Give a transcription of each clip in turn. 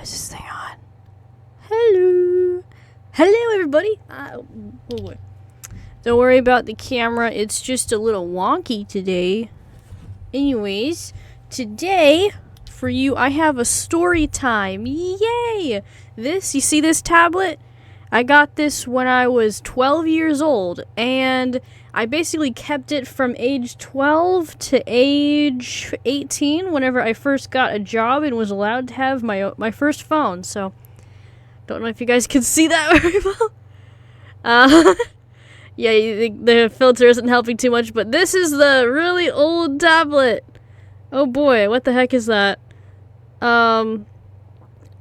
is this thing on? Hello. Hello, everybody. Oh boy. Don't worry about the camera. It's just a little wonky today. Anyways, today, for you, I have a story time. Yay! You see this tablet? I got this when I was 12 years old, and I basically kept it from age 12 to age 18 whenever I first got a job and was allowed to have my first phone. So, don't know if you guys can see that very well. Yeah, the filter isn't helping too much, but this is the really old tablet. Oh boy, what the heck is that? Oh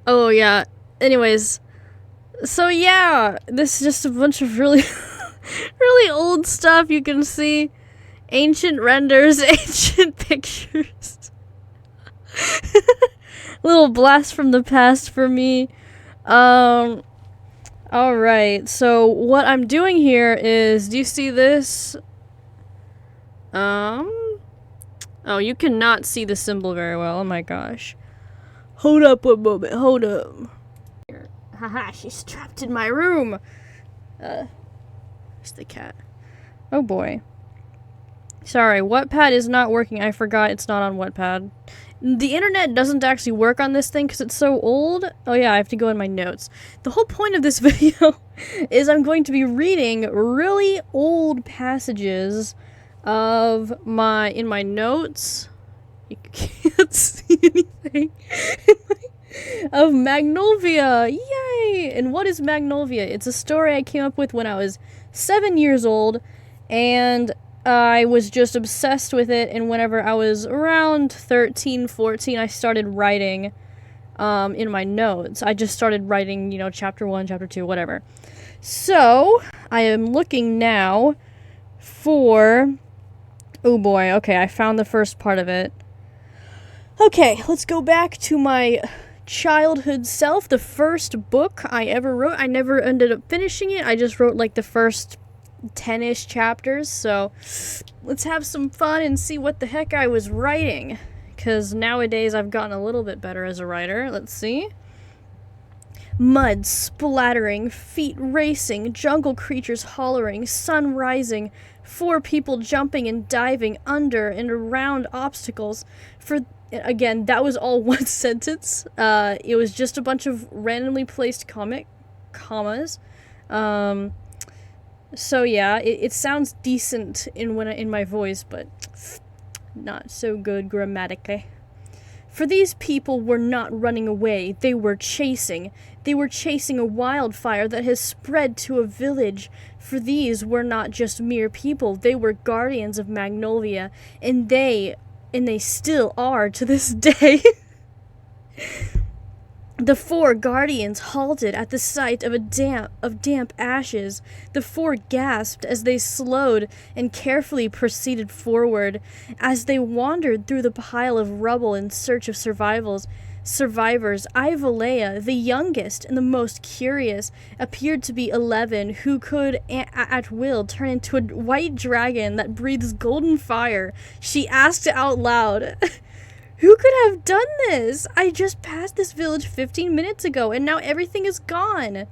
yeah. Anyways, so yeah, this is just a bunch of really, really old stuff you can see. Ancient renders, ancient pictures. Little blast from the past for me. Alright, so what I'm doing here is, do you see this? Oh, you cannot see the symbol very well, oh my gosh. Hold up one moment, hold up. Haha, she's trapped in my room. It's the cat. Oh boy. Sorry, Wattpad is not working. I forgot it's not on Wattpad. The internet doesn't actually work on this thing because it's so old. Oh yeah, I have to go in my notes. The whole point of this video is I'm going to be reading really old passages of in my notes. You can't see anything. Of Magnolvia. Yay! And what is Magnolvia? It's a story I came up with when I was 7 years old, and I was just obsessed with it, and whenever I was around 13, 14, I started writing in my notes. I just started writing, chapter 1, chapter 2, whatever. So, I am looking now for... Oh boy, okay, I found the first part of it. Okay, let's go back to my childhood self. The first book I ever wrote, I never ended up finishing it. I just wrote like the first 10-ish chapters, so let's have some fun and see what the heck I was writing, because nowadays I've gotten a little bit better as a writer. Let's see. Mud splattering, feet racing, jungle creatures hollering, sun rising, 4 people jumping and diving under and around obstacles. Again, that was all one sentence. It was just a bunch of randomly placed commas. So yeah, it sounds decent in my voice, but not so good grammatically. For these people were not running away, they were chasing. They were chasing a wildfire that has spread to a village. For these were not just mere people, they were guardians of Magnolvia, and they still are to this day. The 4 guardians halted at the sight of damp ashes. The 4 gasped as they slowed and carefully proceeded forward. As they wandered through the pile of rubble in search of survivors, Ivalea, the youngest and the most curious, appeared to be 11, who could at will turn into a white dragon that breathes golden fire. She asked out loud, "Who could have done this? I just passed this village 15 minutes ago, and now everything is gone."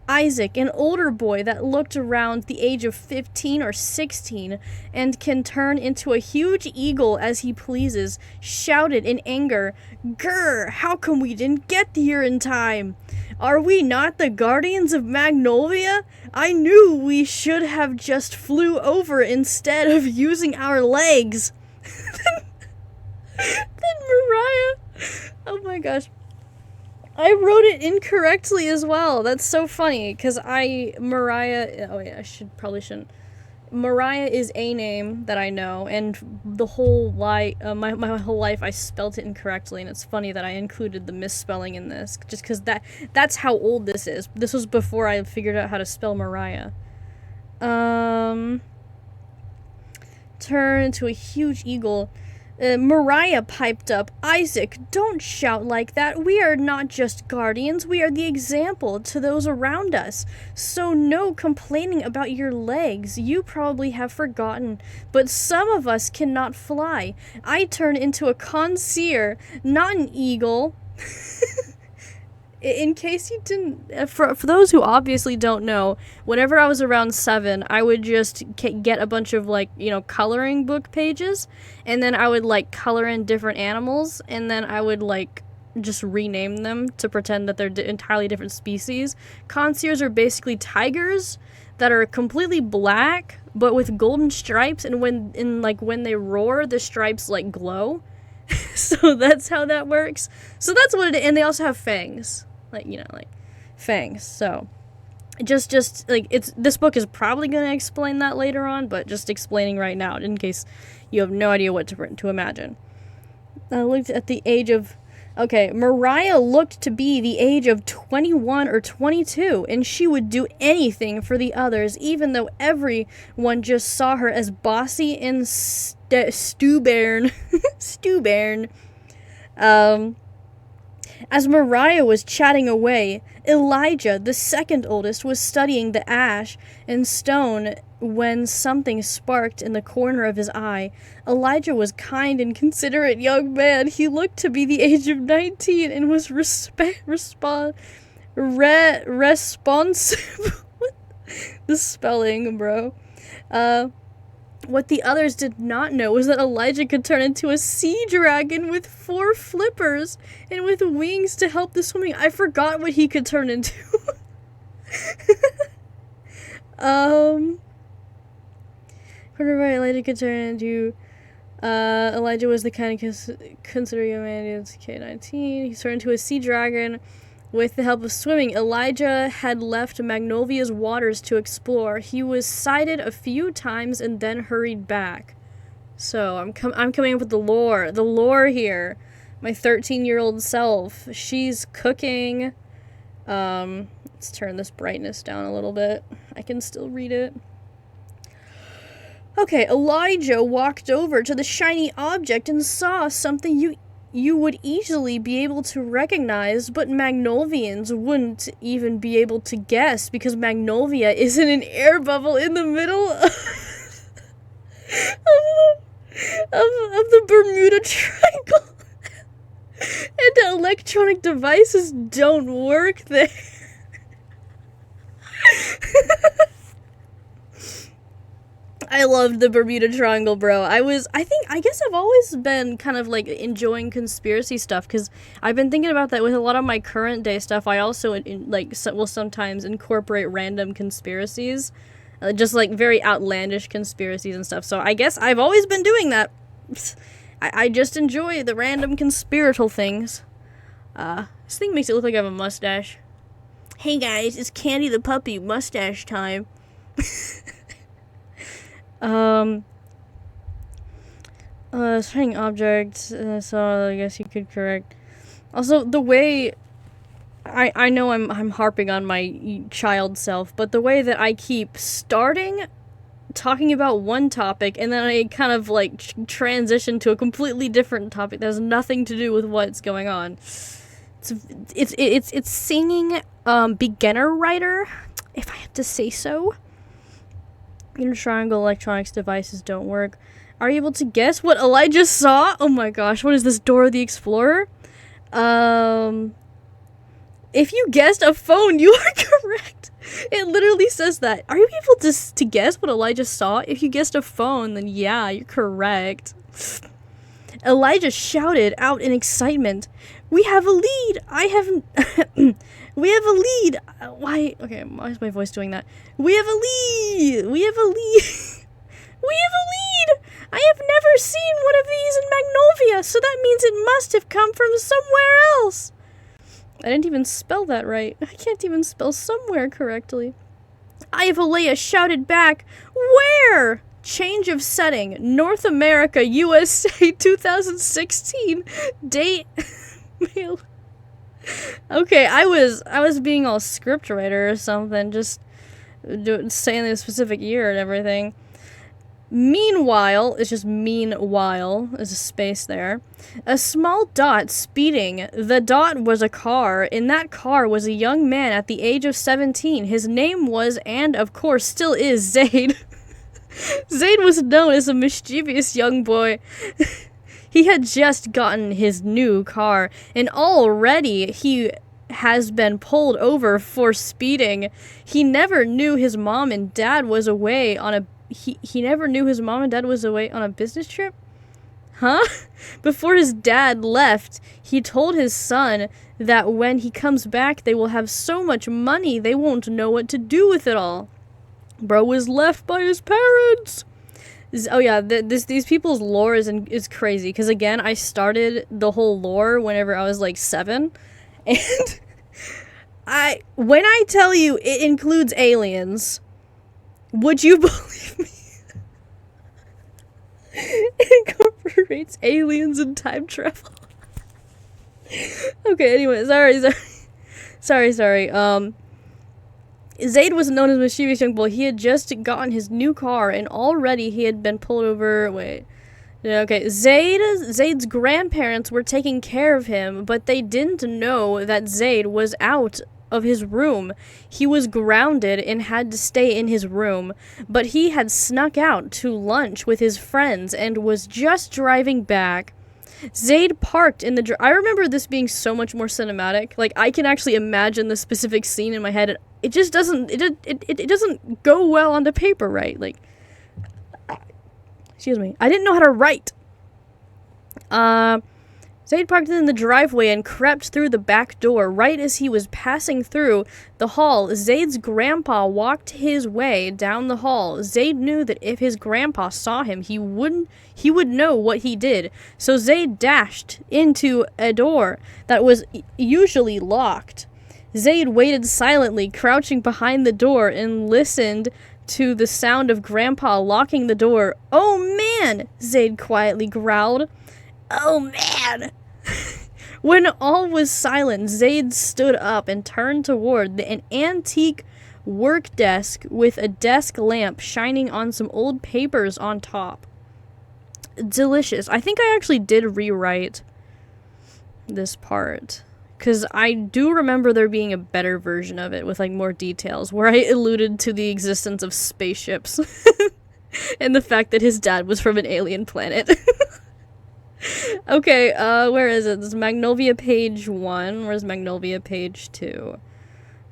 Isaac, an older boy that looked around the age of 15 or 16 and can turn into a huge eagle as he pleases, shouted in anger, "Grr, how come we didn't get here in time? Are we not the guardians of Magnolvia? I knew we should have just flew over instead of using our legs." Then Mariah, oh my gosh, I wrote it incorrectly as well. That's so funny, because Mariah, oh yeah, probably shouldn't. Mariah is a name that I know, and the whole my whole life I spelt it incorrectly, and it's funny that I included the misspelling in this, just because that's how old this is. This was before I figured out how to spell Mariah. Turn into a huge eagle. Mariah piped up, "Isaac, don't shout like that. We are not just guardians, we are the example to those around us. So no complaining about your legs. You probably have forgotten, but some of us cannot fly. I turned into a consier, not an eagle." In case you didn't, for those who obviously don't know, whenever I was around 7, I would just get a bunch of, like, you know, coloring book pages, and then I would, like, color in different animals, and then I would, like, just rename them to pretend that they're entirely different species. Conceers are basically tigers that are completely black, but with golden stripes, and when they roar, the stripes, like, glow. So that's how that works. So that's what it is. And they also have fangs. Like, you know, like, fangs. So, just like, this book is probably going to explain that later on, but just explaining right now, in case you have no idea what to imagine. I looked at the age of... Okay, Mariah looked to be the age of 21 or 22, and she would do anything for the others, even though everyone just saw her as bossy and stubborn. Stubborn. As Mariah was chatting away, Elijah, the second oldest, was studying the ash and stone when something sparked in the corner of his eye. Elijah was kind and considerate young man. He looked to be the age of 19 and was responsive. The spelling, bro. What the others did not know was that Elijah could turn into a sea dragon with 4 flippers and with wings to help the swimming. I forgot what he could turn into. Elijah could turn into... Elijah was the kind of considered young man in K-19. He turned into a sea dragon with the help of swimming. Elijah had left Magnolvia's waters to explore. He was sighted a few times and then hurried back. So, I'm coming up with the lore here. My 13-year-old self, she's cooking. Let's turn this brightness down a little bit. I can still read it. Okay, Elijah walked over to the shiny object and saw something you would easily be able to recognize, but Magnolvians wouldn't even be able to guess because Magnolvia is in an air bubble in the middle of the Bermuda Triangle. And the electronic devices don't work there. I loved the Bermuda Triangle, bro. I guess I've always been kind of, like, enjoying conspiracy stuff, because I've been thinking about that with a lot of my current day stuff. I also, will sometimes incorporate random conspiracies, just, like, very outlandish conspiracies and stuff. So I guess I've always been doing that. I just enjoy the random conspiratorial things. This thing makes it look like I have a mustache. Hey guys, it's Candy the Puppy mustache time. Shining object, so I guess you could correct. Also, the way, I know I'm harping on my child self, but the way that I keep talking about one topic, and then I kind of, like, transition to a completely different topic that has nothing to do with what's going on. It's singing, beginner writer, if I have to say so. Inner triangle electronics devices don't work. Are you able to guess what Elijah saw? Oh my gosh, what is this, Dora the Explorer? If you guessed a phone, you are correct. It literally says that. Are you able to guess what Elijah saw? If you guessed a phone, then yeah, you're correct. Elijah shouted out in excitement. We have a lead! We have a lead! Why is my voice doing that? We have a lead! We have a lead! We have a lead! I have never seen one of these in Magnolvia, so that means it must have come from somewhere else. I didn't even spell that right. I can't even spell somewhere correctly. Ivalea shouted back, Where? Change of setting. North America, USA, 2016. Date. Mail. Okay, I was being all scriptwriter or something, just saying the specific year and everything. Meanwhile, it's just meanwhile, there's a space there. A small dot speeding. The dot was a car. In that car was a young man at the age of 17. His name was, and of course still is, Zaid. Zaid was known as a mischievous young boy. He had just gotten his new car, and already he has been pulled over for speeding. He never knew his mom and dad was away on a he never knew his mom and dad was away on a business trip? Huh? Before his dad left, he told his son that when he comes back, they will have so much money they won't know what to do with it all. Bro was left by his parents. Oh yeah, these people's lore is crazy. Because again, I started the whole lore whenever I was like 7. And when I tell you it includes aliens, would you believe me? It incorporates aliens and time travel. Okay, anyway, sorry. Zaid was known as a mischievous young boy. He had just gotten his new car, and already he had been pulled over. Zaid's grandparents were taking care of him, but they didn't know that Zaid was out of his room. He was grounded and had to stay in his room, but he had snuck out to lunch with his friends and was just driving back. Zaid parked in the I remember this being so much more cinematic. Like, I can actually imagine the specific scene in my head. It just doesn't it doesn't go well onto paper, right? Like, excuse me. I didn't know how to write. Zaid parked in the driveway and crept through the back door. Right as he was passing through the hall, Zaid's grandpa walked his way down the hall. Zaid knew that if his grandpa saw him, he would know what he did. So Zaid dashed into a door that was usually locked. Zaid waited silently, crouching behind the door, and listened to the sound of Grandpa locking the door. "Oh, man!" Zaid quietly growled. "Oh, man!" When all was silent, Zaid stood up and turned toward an antique work desk with a desk lamp shining on some old papers on top. Delicious. I think I actually did rewrite this part, because I do remember there being a better version of it with, like, more details, where I alluded to the existence of spaceships and the fact that his dad was from an alien planet. Okay, where is it? This is Magnolvia page 1. Where's Magnolvia page 2?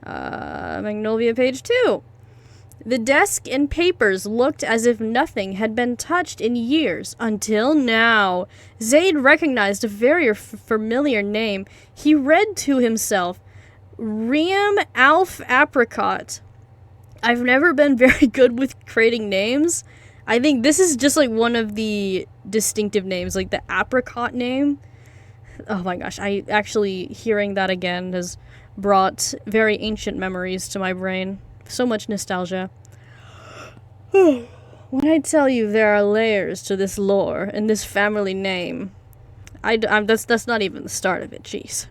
Magnolvia page 2. The desk and papers looked as if nothing had been touched in years, until now. Zaid recognized a very familiar name. He read to himself, Riam Alf Apricot. I've never been very good with creating names. I think this is just, like, one of the distinctive names, like the apricot name. Oh my gosh, hearing that again has brought very ancient memories to my brain. So much nostalgia. When I tell you there are layers to this lore and this family name, that's not even the start of it, jeez.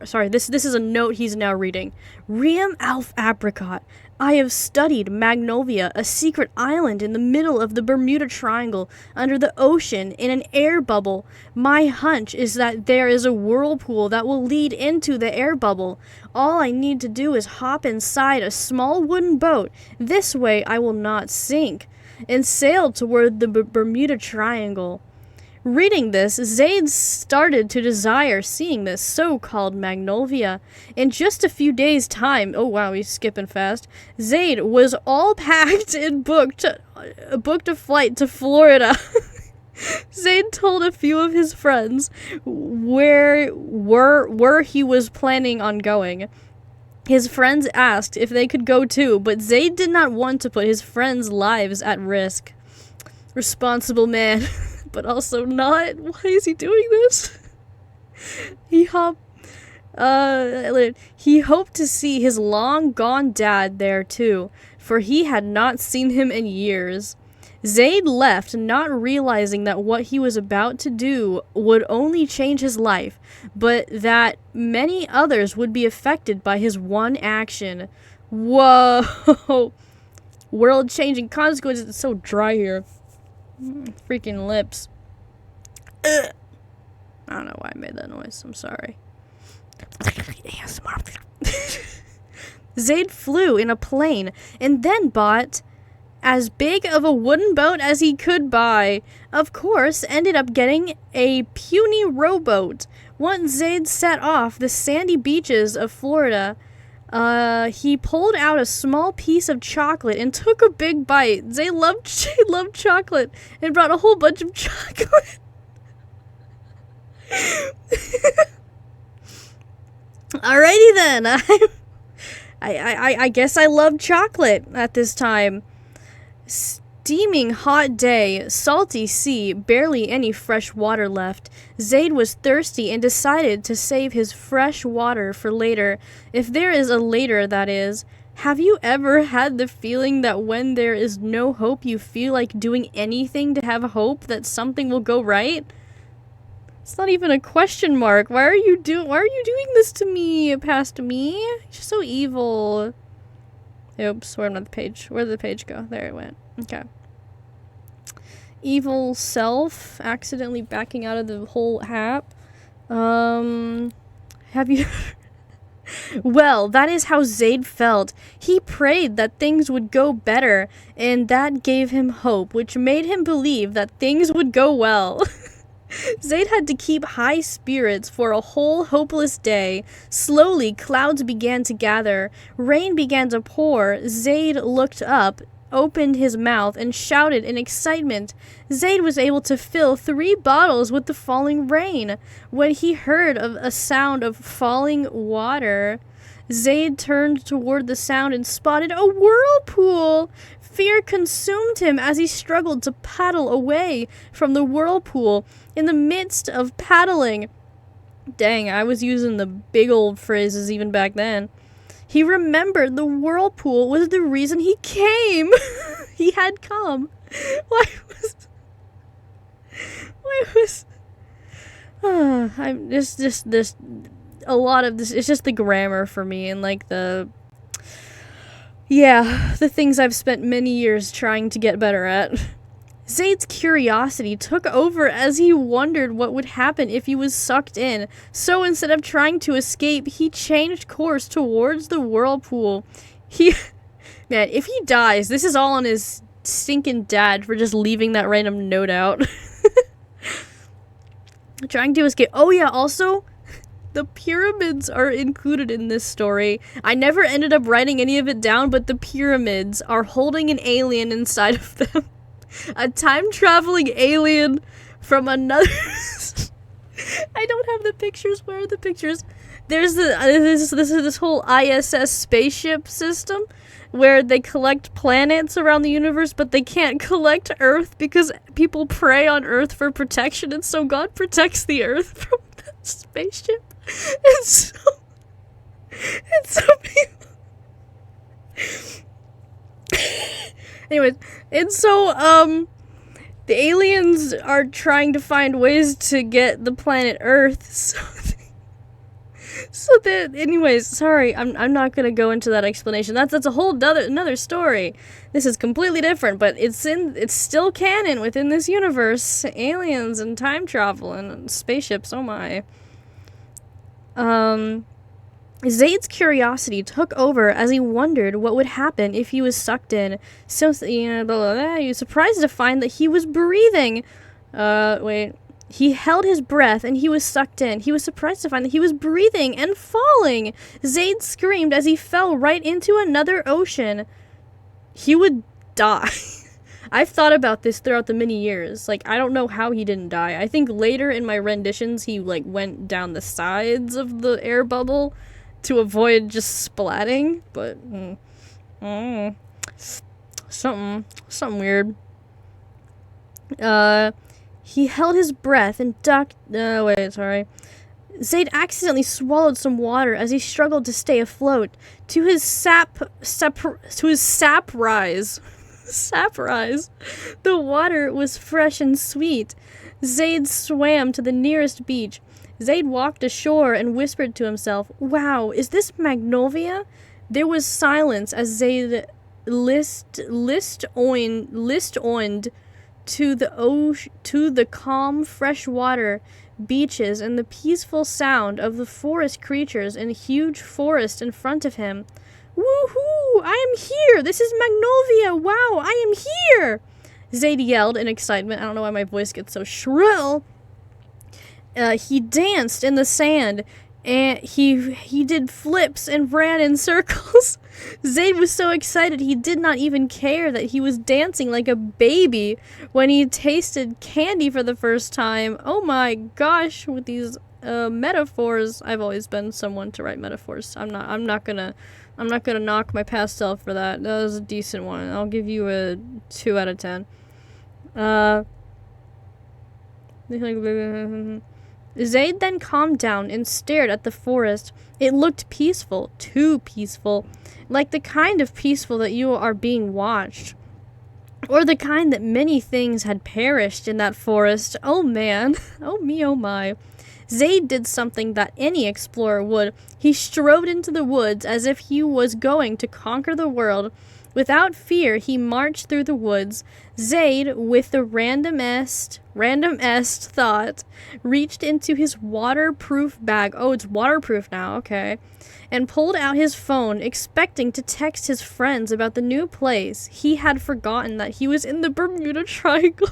Sorry, this is a note he's now reading. Riam Alf Apricot. I have studied Magnolvia, a secret island in the middle of the Bermuda Triangle, under the ocean, in an air bubble. My hunch is that there is a whirlpool that will lead into the air bubble. All I need to do is hop inside a small wooden boat. This way I will not sink, and sail toward the Bermuda Triangle. Reading this, Zaid started to desire seeing this so-called Magnolvia. In just a few days' time, oh wow, he's skipping fast, Zaid was all packed and booked a flight to Florida. Zaid told a few of his friends where he was planning on going. His friends asked if they could go too, but Zaid did not want to put his friends' lives at risk. Responsible man. But also not. Why is he doing this? He hoped to see his long-gone dad there too, for he had not seen him in years. Zaid left, not realizing that what he was about to do would only change his life, but that many others would be affected by his one action. Whoa! World-changing consequences. It's so dry here. Freaking lips. Ugh. I don't know why I made that noise. I'm sorry. Zaid flew in a plane and then bought as big of a wooden boat as he could buy. Of course, ended up getting a puny rowboat. Once Zaid set off the sandy beaches of Florida, he pulled out a small piece of chocolate and took a big bite. Zaid loved chocolate and brought a whole bunch of chocolate. Alrighty then. I guess I love chocolate at this time. Steaming hot day, salty sea, barely any fresh water left. Zaid was thirsty and decided to save his fresh water for later. If there is a later, that is. Have you ever had the feeling that when there is no hope, you feel like doing anything to have hope that something will go right? It's not even a question mark. Why are you doing this to me, past me? You're so evil. Oops, where did the page go? There it went. Okay. Evil self, accidentally backing out of the whole app. Have you... Well, that is how Zaid felt. He prayed that things would go better, and that gave him hope, which made him believe that things would go well. Zaid had to keep high spirits for a whole hopeless day. Slowly, clouds began to gather. Rain began to pour. Zaid looked up, opened his mouth, and shouted in excitement. Zaid was able to fill 3 bottles with the falling rain. When he heard of a sound of falling water, Zaid turned toward the sound and spotted a whirlpool. Fear consumed him as he struggled to paddle away from the whirlpool. In the midst of paddling, dang, I was using the big old phrases even back then. He remembered the whirlpool was the reason he came. He had come. I'm just this, a lot of this, it's just the grammar for me and like the things I've spent many years trying to get better at. Zaid's curiosity took over as he wondered what would happen if he was sucked in. So instead of trying to escape, he changed course towards the whirlpool. Man, if he dies, this is all on his stinking dad for just leaving that random note out. Trying to escape. Oh yeah, also, the pyramids are included in this story. I never ended up writing any of it down, but the pyramids are holding an alien inside of them. A time-traveling alien from another... I don't have the pictures. Where are the pictures? There's this whole ISS spaceship system where they collect planets around the universe, but they can't collect Earth because people prey on Earth for protection, and so God protects the Earth from the spaceship. It's so beautiful. Anyways, and so, the aliens are trying to find ways to get the planet Earth, anyways, sorry, I'm not gonna go into that explanation. That's a whole another story. This is completely different, but it's still canon within this universe. Aliens and time travel and spaceships, oh my. Zaid's curiosity took over as he wondered what would happen if he was sucked in. So, he was surprised to find that he was breathing. He held his breath and he was sucked in. He was surprised to find that he was breathing and falling. Zaid screamed as he fell right into another ocean. He would die. I've thought about this throughout the many years. Like, I don't know how he didn't die. I think later in my renditions, he, like, went down the sides of the air bubble to avoid just splatting, but something weird. He held his breath and ducked. Zaid accidentally swallowed some water as he struggled to stay afloat. To his sap rise, the water was fresh and sweet. Zaid swam to the nearest beach. Zaid walked ashore and whispered to himself, "Wow, is this Magnolvia?" There was silence as Zaid listened to the calm, fresh water, beaches, and the peaceful sound of the forest creatures in a huge forest in front of him. "Woohoo! I am here! This is Magnolvia! Wow, I am here!" Zaid yelled in excitement. I don't know why my voice gets so shrill. he danced in the sand, and he did flips and ran in circles. Zaid was so excited he did not even care that he was dancing like a baby when he tasted candy for the first time. Oh my gosh, with these metaphors. I've always been someone to write metaphors. I'm not gonna knock my past self for that. That was a decent one. I'll give you a 2 out of 10. Zaid then calmed down and stared at the forest. It looked peaceful, too peaceful, like the kind of peaceful that you are being watched, or the kind that many things had perished in that forest. Oh man, oh me, oh my. Zaid did something that any explorer would. He strode into the woods as if he was going to conquer the world. Without fear, he marched through the woods. Zaid, with the randomest thought, reached into his waterproof bag. Oh, it's waterproof now, okay. And pulled out his phone, expecting to text his friends about the new place. He had forgotten that he was in the Bermuda Triangle.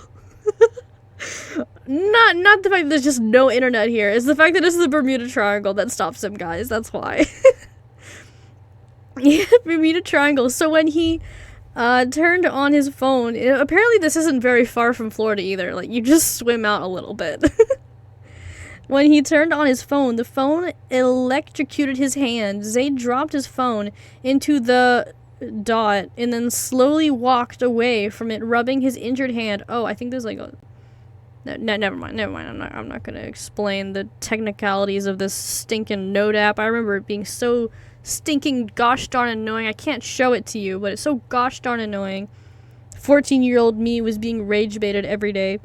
Not the fact that there's just no internet here. It's the fact that it's the Bermuda Triangle that stops him, guys. That's why. Yeah, Bermuda Triangle. So when he turned on his phone, apparently this isn't very far from Florida either. Like, you just swim out a little bit. When he turned on his phone, the phone electrocuted his hand. Zaid dropped his phone into the dot and then slowly walked away from it, rubbing his injured hand. Oh, I think there's like a... No, never mind. I'm not gonna explain the technicalities of this stinking note app. I remember it being so stinking gosh darn annoying. I can't show it to you, but it's so gosh darn annoying. 14-year-old me was being rage baited every day.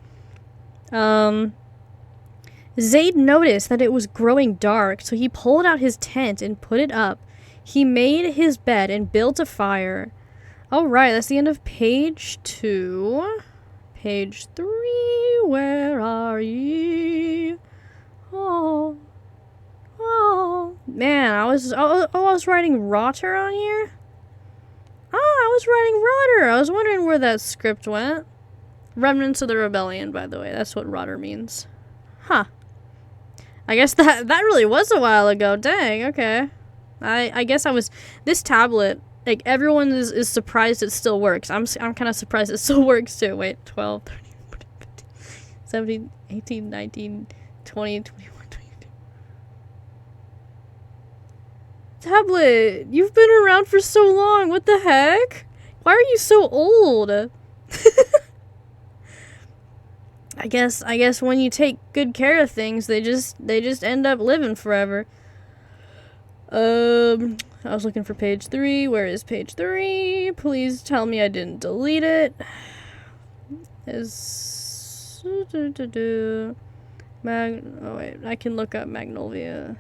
Zaid noticed that it was growing dark, so he pulled out his tent and put it up. He made his bed and built a fire. Alright, that's the end of page 2. Page 3, where are ye? Oh. Man, I was writing rotter on here? Oh, I was writing rotter. I was wondering where that script went. Remnants of the Rebellion, by the way. That's what rotter means. Huh. I guess that really was a while ago. Dang, okay. I guess I was... This tablet... Like, everyone is surprised it still works. I'm kind of surprised it still works, too. Wait, 12, 13, 14, 15, 17, 18, 19, 20, 21, 22. Tablet, you've been around for so long. What the heck? Why are you so old? I guess when you take good care of things, they just end up living forever. I was looking for page 3. Where is page 3? Please tell me I didn't delete it. Oh wait, I can look up Magnolvia.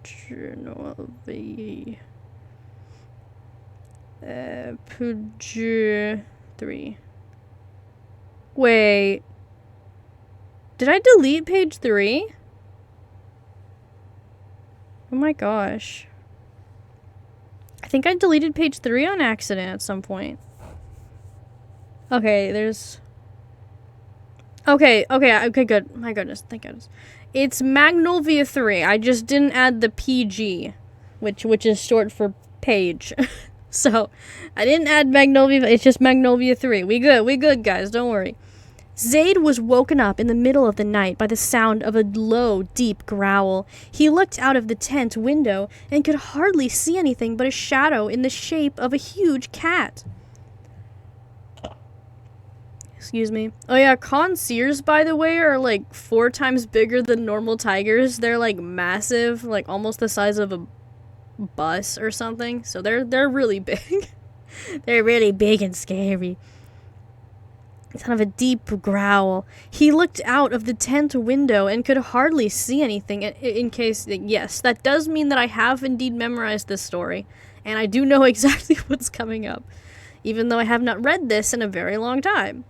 Page 3. Wait. Did I delete page 3? Oh my gosh. I think I deleted page 3 on accident at some point. Okay, there's... Okay, good. My goodness, thank goodness. It's Magnolvia 3. I just didn't add the PG, which is short for page. So, I didn't add Magnolvia, it's just Magnolvia 3. We good, guys, don't worry. Zaid was woken up in the middle of the night by the sound of a low, deep growl. He looked out of the tent window and could hardly see anything but a shadow in the shape of a huge cat. Excuse me. Oh yeah, conceers, by the way, are like 4 times bigger than normal tigers. They're like massive, like almost the size of a bus or something. So they're really big. They're really big and scary. Kind of a deep growl. He looked out of the tent window and could hardly see anything. In case, yes, that does mean that I have indeed memorized this story, and I do know exactly what's coming up, even though I have not read this in a very long time.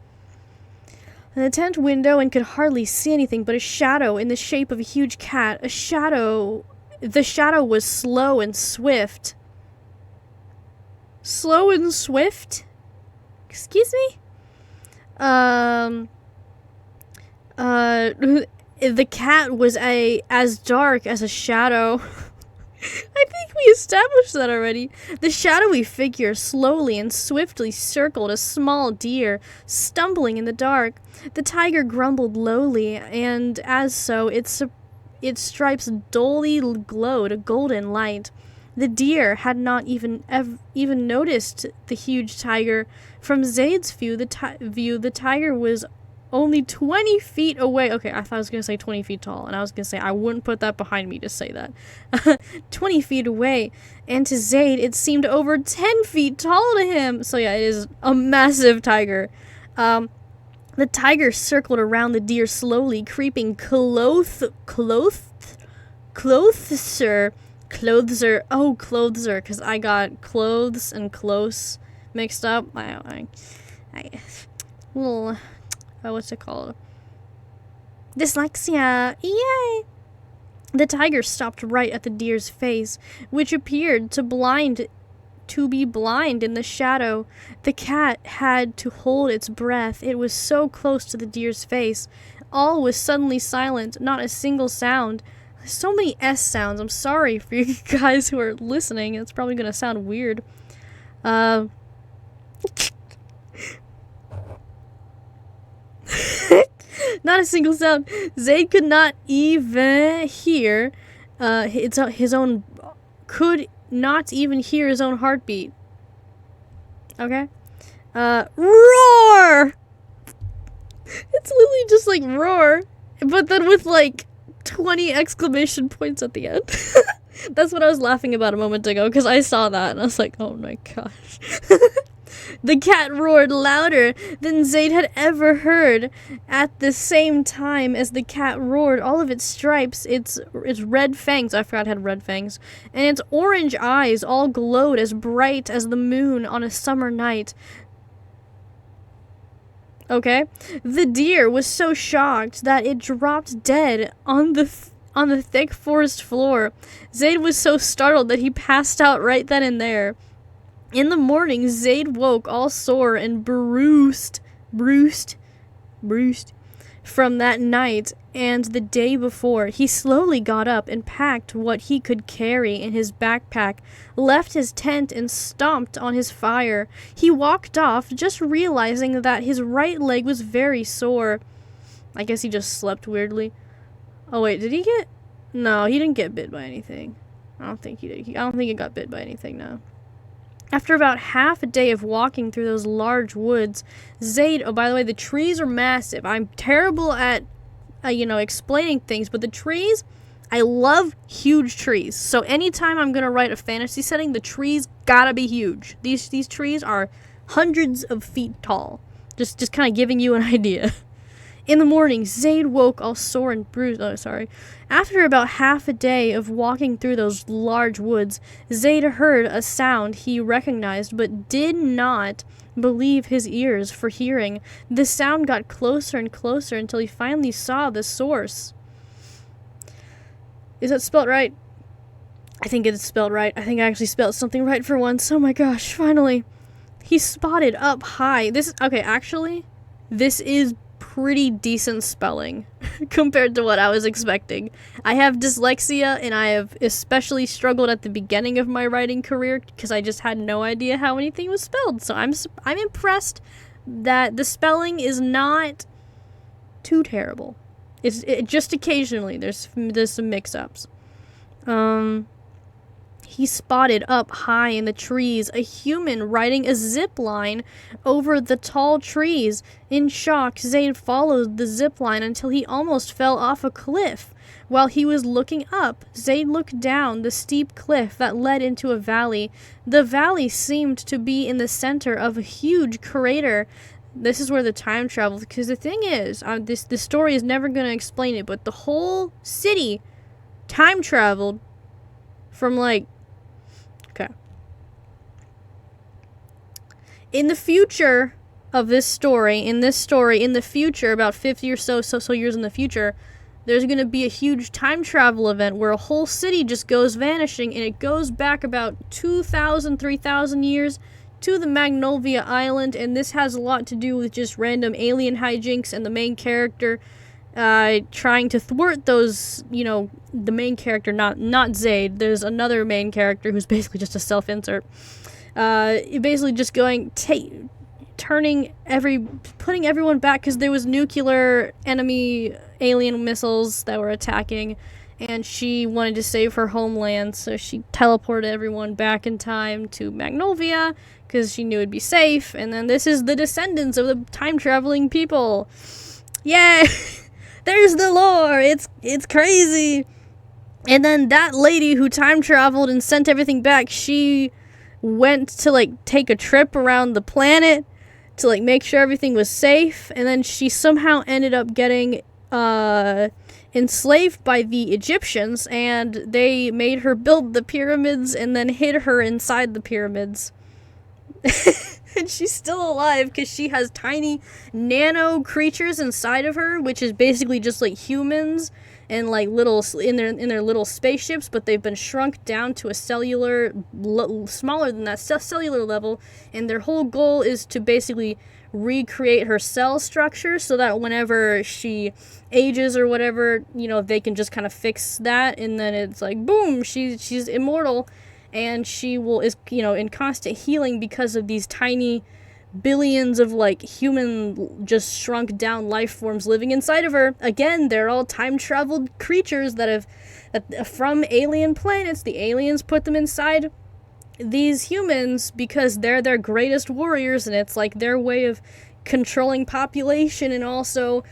In the tent window and could hardly see anything but a shadow in the shape of a huge cat. A shadow. The shadow was slow and swift. Slow and swift? Excuse me? The cat was as dark as a shadow. I think we established that already. The shadowy figure slowly and swiftly circled a small deer, stumbling in the dark. The tiger grumbled lowly, and as so, its stripes dully glowed a golden light. The deer had not even noticed the huge tiger. From Zaid's view, the tiger was only 20 feet away. Okay, I thought I was going to say 20 feet tall, and I was going to say I wouldn't put that behind me to say that. 20 feet away, and to Zaid, it seemed over 10 feet tall to him. So yeah, it is a massive tiger. The tiger circled around the deer slowly, creeping closer, because I got clothes and close mixed up. What's it called? Dyslexia. Yay! The tiger stopped right at the deer's face, which appeared to be blind in the shadow. The cat had to hold its breath. It was so close to the deer's face. All was suddenly silent, not a single sound. So many S sounds. I'm sorry for you guys who are listening. It's probably going to sound weird. Not a single sound. Zaid could not even hear could not even hear his own heartbeat. Okay? Roar! It's literally just like roar, but then with like 20 exclamation points at the end. That's what I was laughing about a moment ago, because I saw that and I was like, oh my gosh. The cat roared louder than Zaid had ever heard. At the same time as the cat roared, all of its stripes, its red fangs, I forgot it had red fangs, and its orange eyes all glowed as bright as the moon on a summer night. Okay? The deer was so shocked that it dropped dead on the thick forest floor. Zaid was so startled that he passed out right then and there. In the morning, Zaid woke all sore and bruised from that night and the day before. He slowly got up and packed what he could carry in his backpack, left his tent and stomped on his fire. He walked off, just realizing that his right leg was very sore. I guess he just slept weirdly. Oh wait, did he get... No, he didn't get bit by anything. I don't think he did. I don't think he got bit by anything, no. After about half a day of walking through those large woods, Zaid... Oh, by the way, the trees are massive. I'm terrible at, explaining things, but the trees... I love huge trees. So anytime I'm going to write a fantasy setting, the trees gotta be huge. These trees are hundreds of feet tall. Just kind of giving you an idea. In the morning, Zaid woke all sore and bruised. Oh, sorry. After about half a day of walking through those large woods, Zaid heard a sound he recognized but did not believe his ears for hearing. The sound got closer and closer until he finally saw the source. Is that spelled right? I think it's spelled right. I think I actually spelled something right for once. Oh my gosh, finally. He spotted up high. This is pretty decent spelling compared to what I was expecting. I have dyslexia, and I have especially struggled at the beginning of my writing career because I just had no idea how anything was spelled. So I'm impressed that the spelling is not too terrible. It just occasionally there's some mix-ups. He spotted up high in the trees a human riding a zip line over the tall trees. In shock, Zaid followed the zip line until he almost fell off a cliff. While he was looking up, Zaid looked down the steep cliff that led into a valley. The valley seemed to be in the center of a huge crater. This is where the time travel, because the thing is, this story is never going to explain it, but the whole city time traveled from okay. In the future of this story, in the future, about 50 or so years in the future, there's going to be a huge time travel event where a whole city just goes vanishing, and it goes back about 2,000, 3,000 years to the Magnolvia Island, and this has a lot to do with just random alien hijinks and the main character trying to thwart those, you know, the main character, not Zayd. There's another main character who's basically just a self-insert. Basically just putting everyone back because there was nuclear enemy alien missiles that were attacking, and she wanted to save her homeland, so she teleported everyone back in time to Magnolvia because she knew it'd be safe. And then this is the descendants of the time-traveling people. Yeah, there's the lore. It's crazy. And then that lady who time traveled and sent everything back, she went to like take a trip around the planet to like make sure everything was safe, and then she somehow ended up getting enslaved by the Egyptians, and they made her build the pyramids and then hid her inside the pyramids. And she's still alive because she has tiny nano creatures inside of her, which is basically just like humans and like little in their little spaceships, but they've been shrunk down to a cellular smaller than that cellular level, and their whole goal is to basically recreate her cell structure so that whenever she ages or whatever, you know, they can just kind of fix that, and then it's like boom, she's immortal, and she is, you know, in constant healing because of these tiny billions of like human just shrunk down life forms living inside of her. Again, they're all time traveled creatures that from alien planets. The aliens put them inside these humans because they're their greatest warriors, and it's like their way of controlling population and also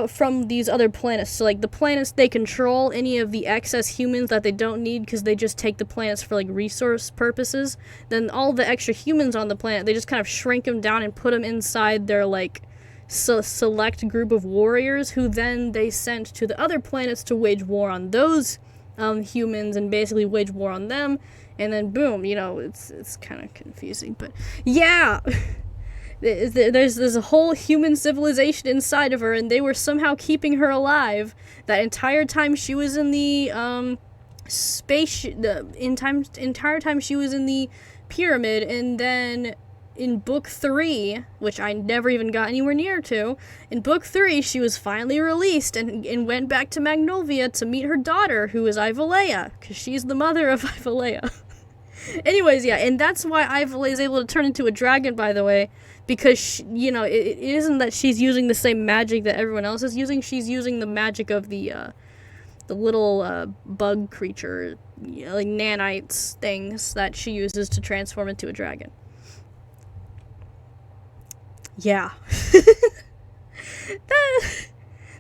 from these other planets. So like the planets, they control any of the excess humans that they don't need because they just take the planets for like resource purposes. Then all the extra humans on the planet, they just kind of shrink them down and put them inside their like select group of warriors, who then they sent to the other planets to wage war on those humans and basically wage war on them. And then boom, you know, it's kind of confusing, but yeah. There's a whole human civilization inside of her, and they were somehow keeping her alive that entire time she was in the entire time she was in the pyramid. And then in book 3, which I never even got anywhere near to, in book 3 she was finally released and went back to Magnolvia to meet her daughter, who is Ivalea, because she's the mother of Ivalea. Anyways, yeah, and that's why Ivalea is able to turn into a dragon, by the way. Because, you know, it isn't that she's using the same magic that everyone else is using. She's using the magic of the little bug creature, you know, like nanites things that she uses to transform into a dragon. Yeah.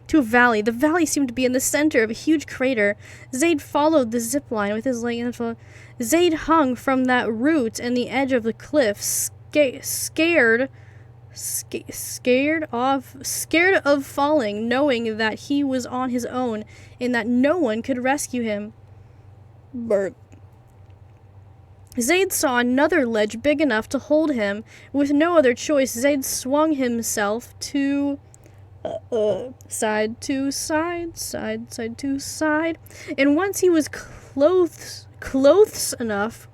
To a valley. The valley seemed to be in the center of a huge crater. Zayd followed the zip line with his leg. Zayd hung from that root and the edge of the cliff, scared of falling, knowing that he was on his own and that no one could rescue him. Zayd saw another ledge big enough to hold him. With no other choice, Zayd swung himself to side to side, to side, and once he was cloths enough,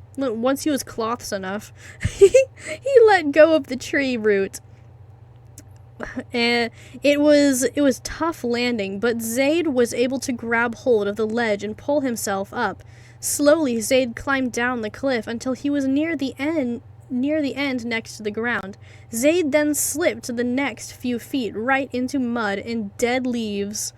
he let go of the tree root. And it was tough landing, but Zayd was able to grab hold of the ledge and pull himself up. Slowly, Zayd climbed down the cliff until he was near the end next to the ground. Zayd then slipped the next few feet right into mud and dead leaves.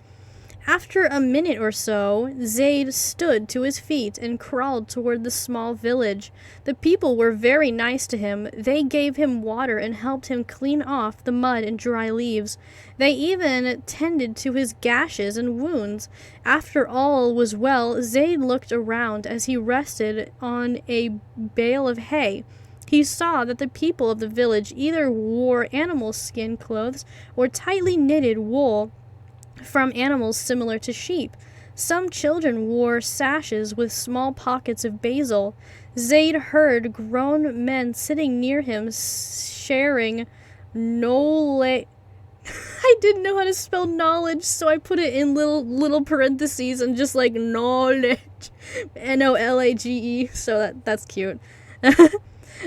After a minute or so, Zayd stood to his feet and crawled toward the small village. The people were very nice to him. They gave him water and helped him clean off the mud and dry leaves. They even tended to his gashes and wounds. After all was well, Zayd looked around as he rested on a bale of hay. He saw that the people of the village either wore animal skin clothes or tightly knitted wool from animals similar to sheep. Some children wore sashes with small pockets of basil. Zayd heard grown men sitting near him sharing knowledge. I didn't know how to spell knowledge, so I put it in little parentheses and just like knowledge. Knowlage. So that's cute.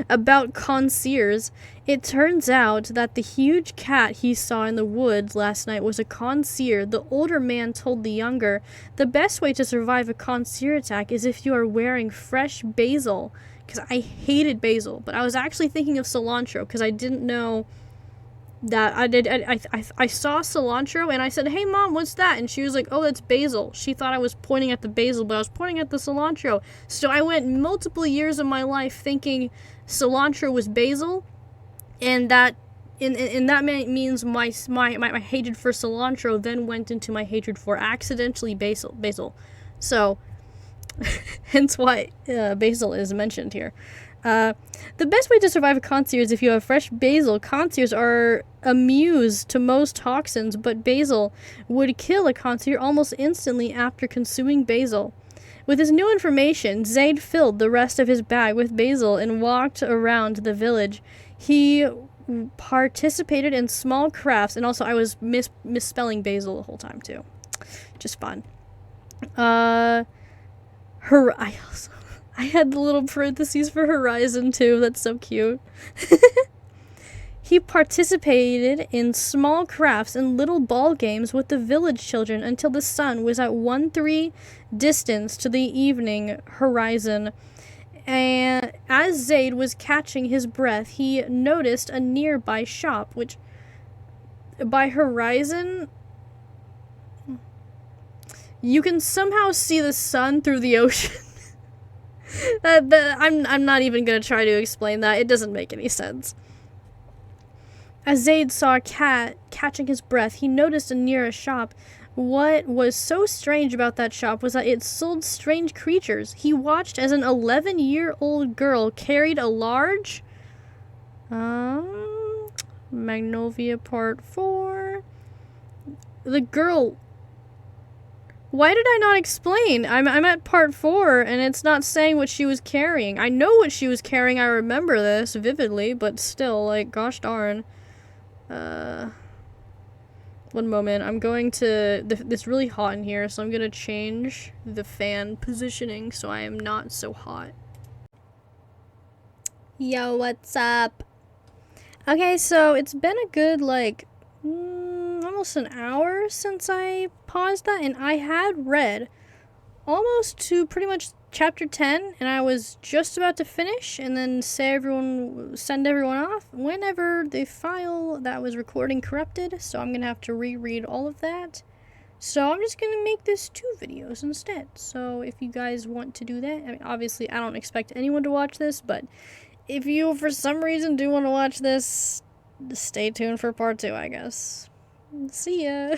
about concierge. It turns out that the huge cat he saw in the woods last night was a concierge. The older man told the younger, the best way to survive a concierge attack is if you are wearing fresh basil. Because I hated basil, but I was actually thinking of cilantro because I didn't know that I saw cilantro and I said, hey mom, what's that? And she was like, oh, that's basil. She thought I was pointing at the basil, but I was pointing at the cilantro. So I went multiple years of my life thinking cilantro was basil, and that that means my hatred for cilantro then went into my hatred for accidentally basil. So hence why basil is mentioned here. The best way to survive a concierge is if you have fresh basil. Concierges are immune to most toxins, but basil would kill a concierge almost instantly after consuming basil. With his new information, Zaid filled the rest of his bag with basil and walked around the village. He participated in small crafts, and also I was misspelling basil the whole time too. Just fun. I had the little parentheses for Horizon too. That's so cute. He participated in small crafts and little ball games with the village children until the sun was at 1-3 distance to the evening horizon. And as Zaid was catching his breath, he noticed a nearby shop, which by horizon you can somehow see the sun through the ocean. I'm not even gonna try to explain that. It doesn't make any sense. As Zaid saw a cat catching his breath, he noticed near a shop. What was so strange about that shop was that it sold strange creatures. He watched as an 11-year-old girl carried a large Magnolvia Part 4. The girl... Why did I not explain? I'm at part 4, and it's not saying what she was carrying. I know what she was carrying. I remember this vividly, but still, like, gosh darn. One moment. I'm going to... It's really hot in here, so I'm going to change the fan positioning so I am not so hot. Yo, what's up? Okay, so it's been a good, like... almost an hour since I paused that, and I had read almost to pretty much chapter 10, and I was just about to finish and then send everyone off whenever the file that was recording corrupted, so I'm gonna have to reread all of that. So I'm just gonna make this 2 videos instead. So if you guys want to do that, I mean, obviously I don't expect anyone to watch this, but if you for some reason do want to watch this, stay tuned for part 2, I guess. See ya.